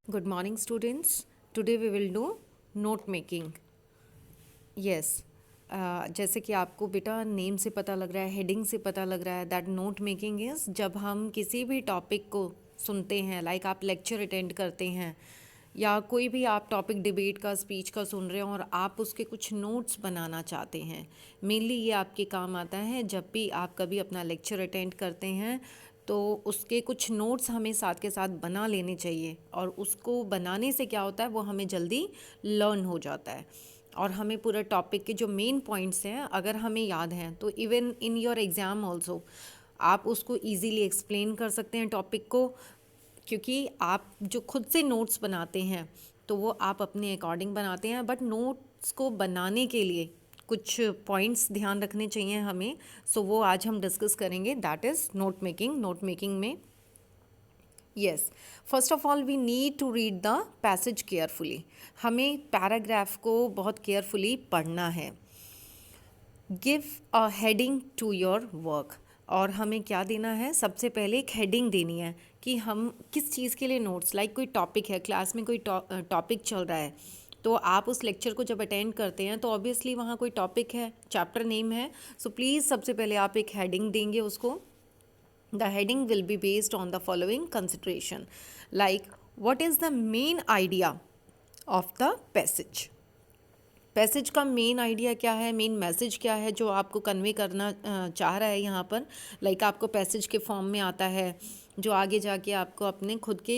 Good morning, students. Today we will do note making. Yes, जैसे कि आपको बेटा नेम से पता लग रहा है, हेडिंग से पता लग रहा है दैट नोट मेकिंग इज़ जब हम किसी भी टॉपिक को सुनते हैं, लाइक आप लेक्चर अटेंड करते हैं या कोई भी आप टॉपिक डिबेट का स्पीच का सुन रहे हो और आप उसके कुछ नोट्स बनाना चाहते हैं। मेनली ये आपके काम आता है जब भी आप कभी अपना लेक्चर अटेंड करते हैं तो उसके कुछ नोट्स हमें साथ के साथ बना लेने चाहिए और उसको बनाने से क्या होता है वो हमें जल्दी लर्न हो जाता है और हमें पूरा टॉपिक के जो मेन पॉइंट्स हैं अगर हमें याद हैं तो even in your exam also आप उसको इजीली एक्सप्लेन कर सकते हैं टॉपिक को, क्योंकि आप जो खुद से नोट्स बनाते हैं तो वो आप अपने अकॉर्डिंग बनाते हैं, बट नोट्स को बनाने के लिए कुछ पॉइंट्स ध्यान रखने चाहिए हमें। सो वो आज हम डिस्कस करेंगे, that is note making. Note making में yes, first of all we need to read the passage carefully. हमें पैराग्राफ को बहुत केयरफुली पढ़ना है। Give a heading to your work. और हमें क्या देना है, सबसे पहले एक हेडिंग देनी है कि हम किस चीज़ के लिए नोट्स, लाइक कोई टॉपिक है, क्लास में कोई टॉपिक चल रहा है तो आप उस लेक्चर को जब अटेंड करते हैं तो ऑब्वियसली वहाँ कोई टॉपिक है, चैप्टर नेम है। सो प्लीज़ सबसे पहले आप एक हेडिंग देंगे उसको। The heading will be based on the following consideration, like what is the main idea of the passage. Passage का मेन आइडिया क्या है, मेन मैसेज क्या है जो आपको कन्वे करना चाह रहा है यहाँ पर। लाइक आपको पैसेज के फॉर्म में आता है जो आगे जाके आपको अपने खुद के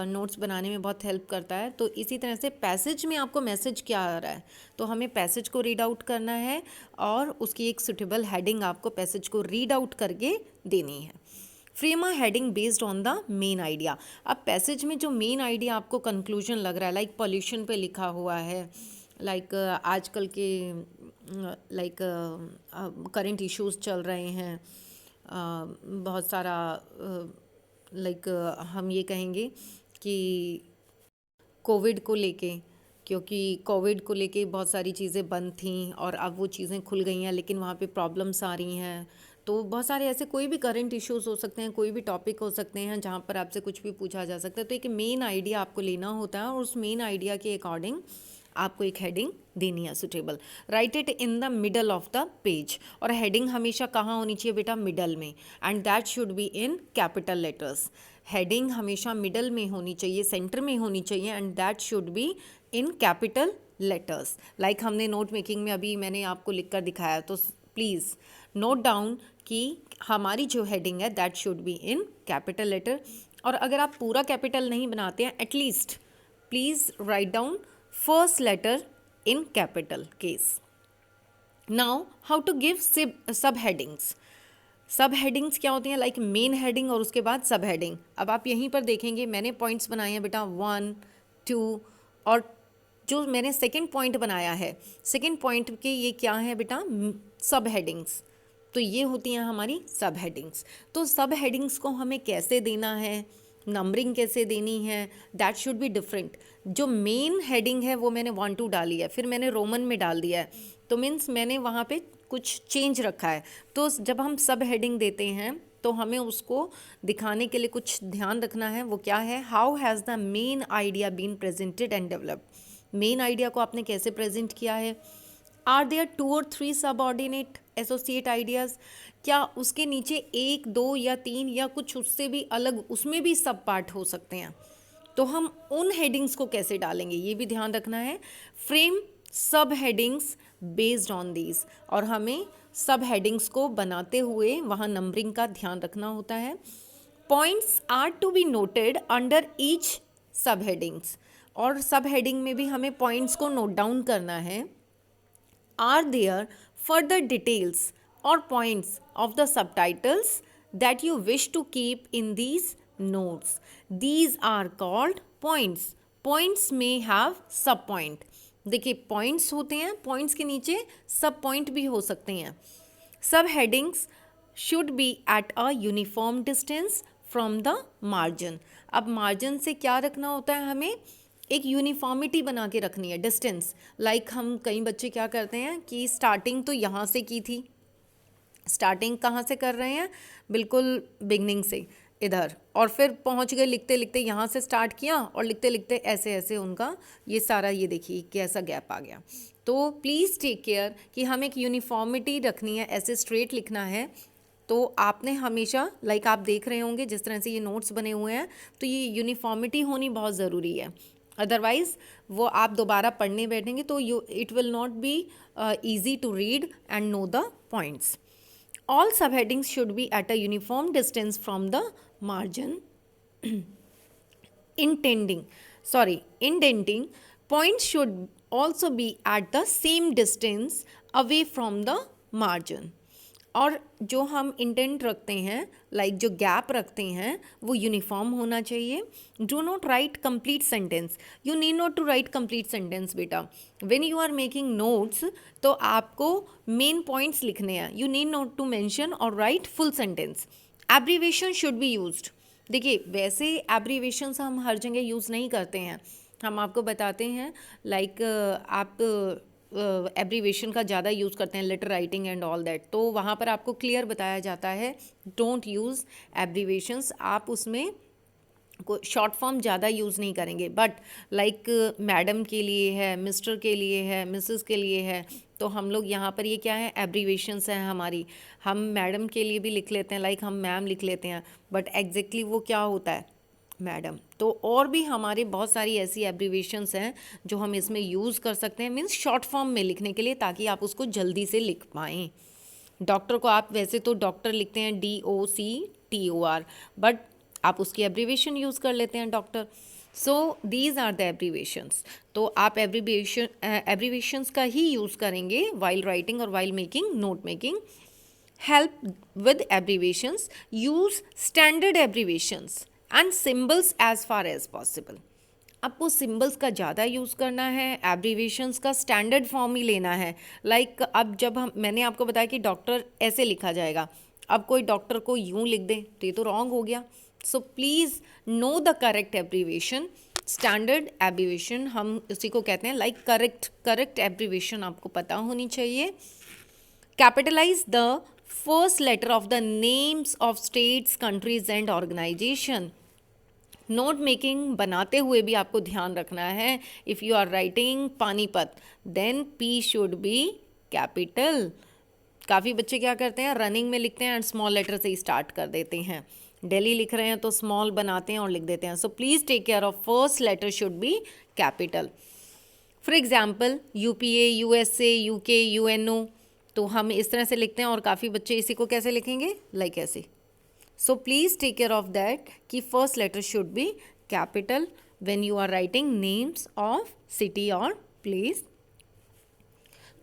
नोट्स बनाने में बहुत हेल्प करता है। तो इसी तरह से पैसेज में आपको मैसेज क्या आ रहा है तो हमें पैसेज को रीड आउट करना है और उसकी एक सुटेबल हेडिंग आपको पैसेज को रीड आउट करके देनी है। Frame a heading based on the main idea. अब पैसेज में जो मेन आइडिया आपको कंक्लूजन लग रहा है, लाइक पॉल्यूशन पे लिखा हुआ है, लाइक आजकल के लाइक करंट इश्यूज चल रहे हैं, बहुत सारा लाइक हम ये कहेंगे कि कोविड को लेके, क्योंकि कोविड को लेके बहुत सारी चीज़ें बंद थीं और अब वो चीज़ें खुल गई हैं लेकिन वहाँ पे प्रॉब्लम्स आ रही हैं। तो बहुत सारे ऐसे कोई भी करंट इश्यूज हो सकते हैं, कोई भी टॉपिक हो सकते हैं जहाँ पर आपसे कुछ भी पूछा जा सकता है। तो एक मेन आइडिया आपको लेना होता है और उस मेन आइडिया के अकॉर्डिंग आपको एक हेडिंग देनी है suitable. Right it in the middle of the page. और हेडिंग हमेशा कहाँ होनी चाहिए बेटा, मिडल में, and that should be in capital letters. Heading हमेशा मिडल में होनी चाहिए, सेंटर में होनी चाहिए, and that should be in capital letters. Like हमने नोट मेकिंग में अभी मैंने आपको लिख कर दिखाया, तो प्लीज़ नोट डाउन कि हमारी जो हेडिंग है that should be in capital letter. और अगर आप पूरा कैपिटल नहीं बनाते हैं, at least please write down first letter in capital case. Now how to give sub headings. Sub headings क्या होती हैं, लाइक मेन हेडिंग और उसके बाद सब हेडिंग। अब आप यहीं पर देखेंगे मैंने पॉइंट्स बनाए हैं बेटा 1, 2, और जो मैंने सेकंड पॉइंट बनाया है, सेकंड पॉइंट के ये क्या है बेटा, सब हेडिंग्स। तो ये होती हैं हमारी सब हेडिंग्स। तो सब हेडिंग्स को हमें कैसे देना है, नंबरिंग कैसे देनी है, दैट शुड बी डिफरेंट। जो मेन हेडिंग है वो मैंने 1, 2 डाली है, फिर मैंने रोमन में डाल दिया है, तो मीन्स मैंने वहाँ पे कुछ चेंज रखा है। तो जब हम सब हेडिंग देते हैं तो हमें उसको दिखाने के लिए कुछ ध्यान रखना है। वो क्या है, how has the main idea been presented and developed. Main idea को आपने कैसे प्रेजेंट किया है। आर देयर 2 और 3 सबऑर्डिनेट एसोसिएट आइडियाज़, क्या उसके नीचे 1, 2 या 3 या कुछ उससे भी अलग उसमें भी सब पार्ट हो सकते हैं, तो हम उन हेडिंग्स को कैसे डालेंगे ये भी ध्यान रखना है। फ्रेम सब हेडिंग्स बेस्ड ऑन दीज, और हमें सब हेडिंग्स को बनाते हुए वहाँ नंबरिंग का ध्यान रखना होता है। Points are to be noted under each sub headings, और सब हेडिंग में भी हमें पॉइंट्स को नोट डाउन करना है। Are there further details or points of the subtitles that you wish to keep in these notes? These are called points. Points may have sub point. देखिए points होते हैं, points के नीचे सब point भी हो सकते हैं। सब headings should be at a uniform distance from the margin. अब मार्जिन से क्या रखना होता है, हमें एक यूनिफॉर्मिटी बना के रखनी है, डिस्टेंस। लाइक हम कई बच्चे क्या करते हैं कि स्टार्टिंग तो यहाँ से की थी, स्टार्टिंग कहाँ से कर रहे हैं, बिल्कुल बिगनिंग से, इधर, और फिर पहुंच गए लिखते लिखते, यहाँ से स्टार्ट किया और लिखते लिखते ऐसे ऐसे उनका ये सारा, ये देखिए कैसा गैप आ गया। तो प्लीज़ टेक केयर कि हम एक यूनिफॉर्मिटी रखनी है, ऐसे स्ट्रेट लिखना है। तो आपने हमेशा लाइक आप देख रहे होंगे जिस तरह से ये नोट्स बने हुए हैं, तो ये यूनिफॉर्मिटी होनी बहुत ज़रूरी है। अदरवाइज़ वो आप दोबारा पढ़ने बैठेंगे तो it will not be easy to read and know the points. All subheadings should be at a uniform distance from the margin. Indenting points should also be at the same distance away from the margin. और जो हम intent रखते हैं, like जो gap रखते हैं, वो uniform होना चाहिए। Do not write complete sentence, you need not to write complete sentence बेटा। When you are making notes तो आपको मेन पॉइंट्स लिखने हैं, you need not to mention और write full sentence. Abbreviation should be used. देखिए वैसे abbreviations हम हर जगह यूज़ नहीं करते हैं, हम आपको बताते हैं लाइक आप एब्रीवेशन का ज़्यादा यूज़ करते हैं, letter writing and all that, तो वहाँ पर आपको क्लियर बताया जाता है डोंट यूज़ एब्रीवेशंस। आप उसमें शॉर्ट फॉर्म ज़्यादा यूज़ नहीं करेंगे, बट लाइक मैडम के लिए है, मिस्टर के लिए है, मिसेस के लिए है, तो हम लोग यहाँ पर ये क्या है, एब्रीवेशंस हैं हमारी। हम मैडम के लिए भी लिख लेते हैं, लाइक हम मैम लिख लेते हैं, बट एग्जैक्टली वो क्या होता है, मैडम। तो और भी हमारे बहुत सारी ऐसी एब्रीवेशंस हैं जो हम इसमें यूज़ कर सकते हैं, मीन्स शॉर्ट फॉर्म में लिखने के लिए, ताकि आप उसको जल्दी से लिख पाएँ। डॉक्टर को आप वैसे तो डॉक्टर लिखते हैं DOCTOR, बट आप उसकी एब्रीवेशन यूज़ कर लेते हैं doctor. So these are the abbreviations. तो आप एब्रीवेशंस का ही यूज़ करेंगे वाइल राइटिंग और while making note making. Help with abbreviations, use standard abbreviations and symbols as far as possible. आपको सिम्बल्स का ज़्यादा यूज़ करना है, एब्रीवेशंस का स्टैंडर्ड फॉर्म ही लेना है। लाइक अब जब मैंने आपको बताया कि डॉक्टर ऐसे लिखा जाएगा, अब कोई डॉक्टर को यूँ लिख दे तो ये तो रॉन्ग हो गया। So please know the correct abbreviation. Standard abbreviation हम उसी को कहते हैं, लाइक करेक्ट एब्रीवेशन आपको पता होनी चाहिए। Capitalise the first letter of the names of states, countries and organisation. Note making बनाते हुए भी आपको ध्यान रखना है, if you are writing Panipat then P should be capital. काफ़ी बच्चे क्या करते हैं, रनिंग में लिखते हैं एंड स्मॉल लेटर से ही स्टार्ट कर देते हैं। दिल्ली लिख रहे हैं तो स्मॉल बनाते हैं और लिख देते हैं। So please take care of first letter should be capital. For example UPA, USA, UK, UNO, तो हम इस तरह से लिखते हैं, और काफ़ी बच्चे इसी को कैसे लिखेंगे, लाइक ऐसे। So please take care of that कि first letter should be capital when you are writing names of city or place.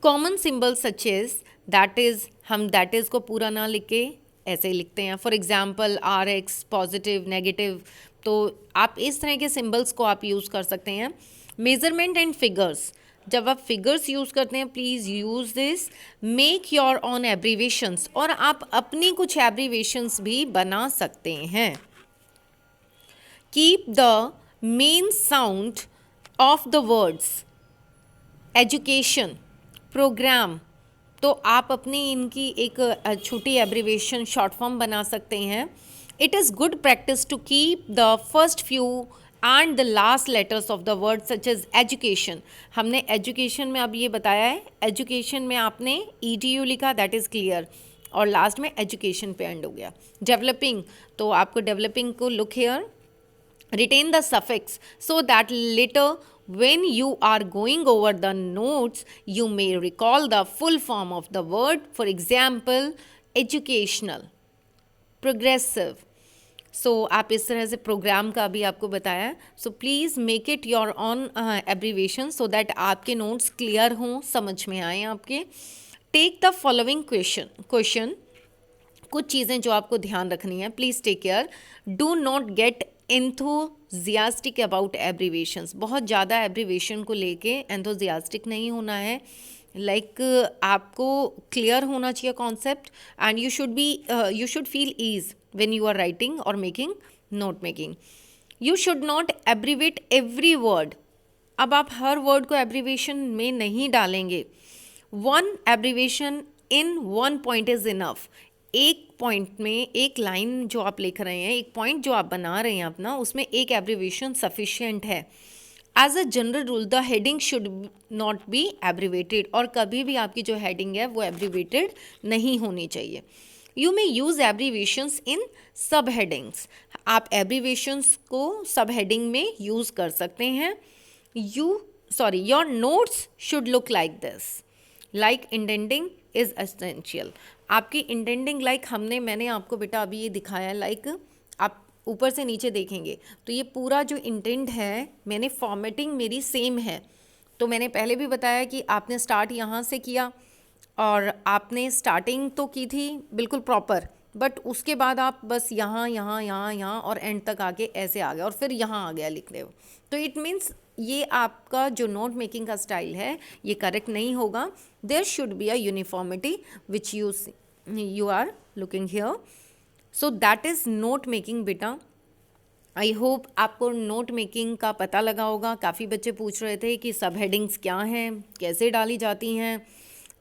Common symbols such as that is, हम that is को पूरा ना लिख के ऐसे लिखते हैं। For example RX, positive, negative, तो आप इस तरह के symbols को आप यूज़ कर सकते हैं। Measurement and figures, जब आप फिगर्स यूज़ करते हैं please use this. Make your own abbreviations, और आप अपनी कुछ एब्रीवेशंस भी बना सकते हैं। Keep the main sound of the words, education, programme, तो आप अपनी इनकी एक छोटी एब्रीवेशन शॉर्ट फॉर्म बना सकते हैं। It is good practice to keep the first few and the last letters of the word such as education. हमने एजुकेशन में अब ये बताया है, एजुकेशन में आपने EDU लिखा, दैट इज़ क्लियर, और लास्ट में एजुकेशन पे एंड हो गया। डेवलपिंग, तो आपको डेवलपिंग को look here, retain the suffix so that later when you are going over the notes you may recall the full form of the word. For example educational, progressive. सो आप इस तरह से programme का भी आपको बताया। So please make it your on abbreviation so that आपके notes clear हों, समझ में आएँ आपके। टेक द फॉलोइंग क्वेश्चन, कुछ चीज़ें जो आपको ध्यान रखनी है, please take care. Do not get enthusiastic about abbreviations, बहुत ज़्यादा एब्रीवेशन को लेके एंथुजियास्टिक नहीं होना है। लाइक आपको क्लियर होना चाहिए concept, and you should feel ease when you are writing or making note making. You should not abbreviate every word. अब आप हर वर्ड को एब्रीवेशन में नहीं डालेंगे। One abbreviation in one point is enough. एक पॉइंट में, एक लाइन जो आप लिख रहे हैं, एक पॉइंट जो आप बना रहे हैं अपना, उसमें एक एब्रीविएशन सफिशिएंट है। As a general rule the heading should not be abbreviated, और कभी भी आपकी जो हेडिंग है वो एब्रीवेटेड नहीं होनी चाहिए। यू मे यूज़ एब्रीवेशंस इन सब हेडिंग्स, आप एब्रीवेशंस को सब हेडिंग में यूज़ कर सकते हैं। Your notes should look like this, like indenting is essential. आपकी इंडेंटिंग मैंने आपको बेटा अभी ये दिखाया, आप ऊपर से नीचे देखेंगे तो ये पूरा जो इंटेंट है, मैंने फॉर्मेटिंग मेरी सेम है। तो मैंने पहले भी बताया कि आपने स्टार्ट यहाँ से किया और आपने स्टार्टिंग तो की थी बिल्कुल प्रॉपर, बट उसके बाद आप बस यहाँ यहाँ यहाँ यहाँ और एंड तक आके ऐसे आ गए और फिर यहाँ आ गया लिख रहे हो। तो इट मीन्स ये आपका जो नोट मेकिंग का स्टाइल है ये करेक्ट नहीं होगा। There should be a uniformity which you are looking here. So that is note making बेटा। आई होप आपको नोट मेकिंग का पता लगा होगा। काफ़ी बच्चे पूछ रहे थे कि सब हेडिंग्स क्या हैं, कैसे डाली जाती हैं,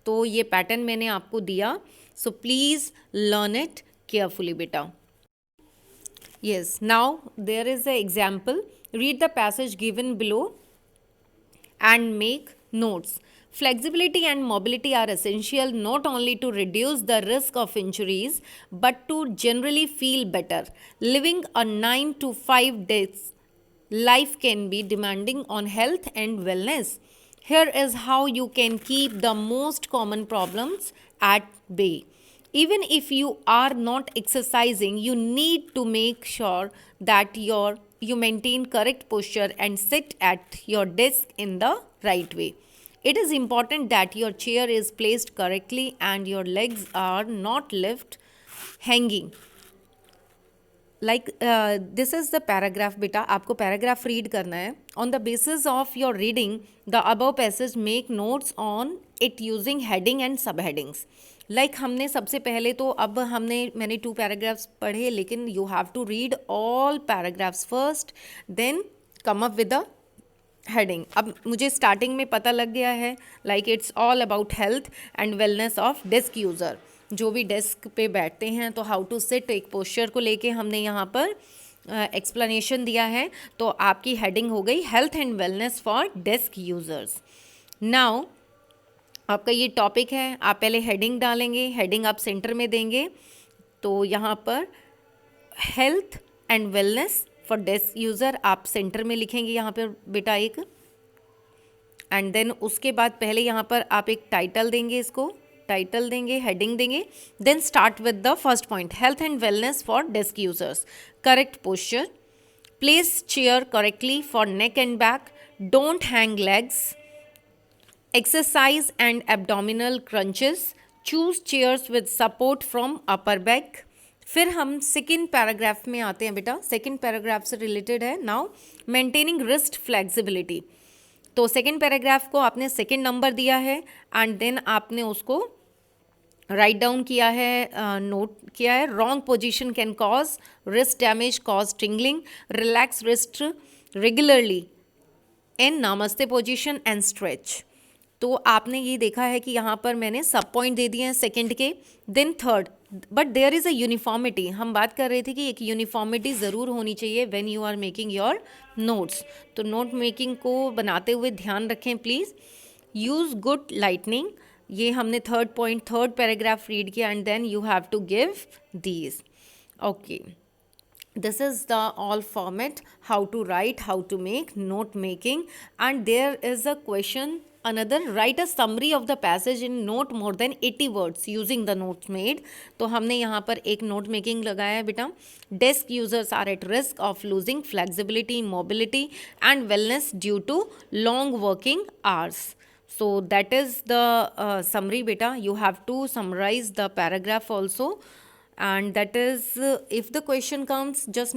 तो ये पैटर्न मैंने आपको दिया। So please learn it carefully बेटा। Yes, now there is an example. Read the passage given below and make notes. Flexibility and mobility are essential not only to reduce the risk of injuries but to generally feel better. Living a 9 to 5 days life can be demanding on health and wellness. Here is how you can keep the most common problems at bay. Even if you are not exercising, you need to make sure that you maintain correct posture and sit at your desk in the right way. It is important that your chair is placed correctly and your legs are not left hanging. This is the paragraph बेटा, आपको paragraph read करना है। On the basis of your reading the above passage make notes on it using heading and sub headings. हमने सबसे पहले तो मैंने 2 paragraphs पढ़े, लेकिन you have to read all paragraphs first, then come up with the heading. अब मुझे starting में पता लग गया है, it's all about health and wellness of desk user. जो भी डेस्क पे बैठते हैं तो हाउ टू सिट, एक पोस्चर को लेके हमने यहाँ पर एक्सप्लेनेशन दिया है। तो आपकी हेडिंग हो गई health and wellness for desk users. Now आपका ये टॉपिक है, आप पहले हेडिंग डालेंगे, हेडिंग आप सेंटर में देंगे। तो यहाँ पर health and wellness for desk user आप सेंटर में लिखेंगे यहाँ पर बेटा एक, एंड देन उसके बाद पहले यहाँ पर आप एक टाइटल देंगे, इसको टाइटल देंगे, हेडिंग देंगे, then start with the first point health and wellness for desk users. Correct posture, place chair correctly for neck and back, don't hang legs, exercise and abdominal crunches, choose chairs with support from upper back. फिर हम second paragraph में आते हैं बेटा, second paragraph से related है। Now maintaining wrist flexibility. तो second paragraph को आपने सेकेंड नंबर दिया है एंड देन आपने उसको राइट डाउन किया है, नोट किया है। Wrong position can cause wrist damage, cause tingling, relax wrist regularly in नमस्ते पोजीशन एंड स्ट्रेच। तो आपने ये देखा है कि यहाँ पर मैंने सब पॉइंट दे दिए हैं सेकंड के। Then third, but there is a uniformity. हम बात कर रहे थे कि एक यूनिफॉर्मिटी ज़रूर होनी चाहिए when you are making your notes. तो नोट मेकिंग को बनाते हुए ध्यान रखें प्लीज़। यूज़ गुड लाइटनिंग, ये हमने third point, third paragraph read किया and then you have to give these. Okay, this is the all format, how to write, how to make note making. And there is a question another, write a summary of the passage in not more than 80 words using the notes made. तो हमने यहाँ पर एक note making लगाया है बेटा। desk users are at risk of losing flexibility, mobility and wellness due to long working hours. So that is the summary beta. You have to summarize the paragraph also, and that is if the question comes, just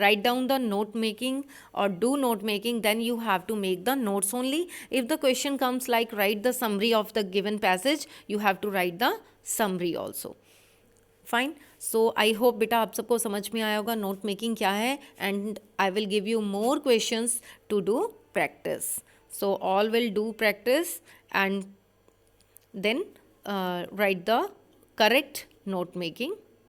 write down the note making or do note making, then you have to make the notes only. If the question comes like write the summary of the given passage, you have to write the summary also. Fine. So I hope beta आप सबको समझ में आया होगा note making क्या है, and I will give you more questions to do practice. So all will do practice and then write the correct note making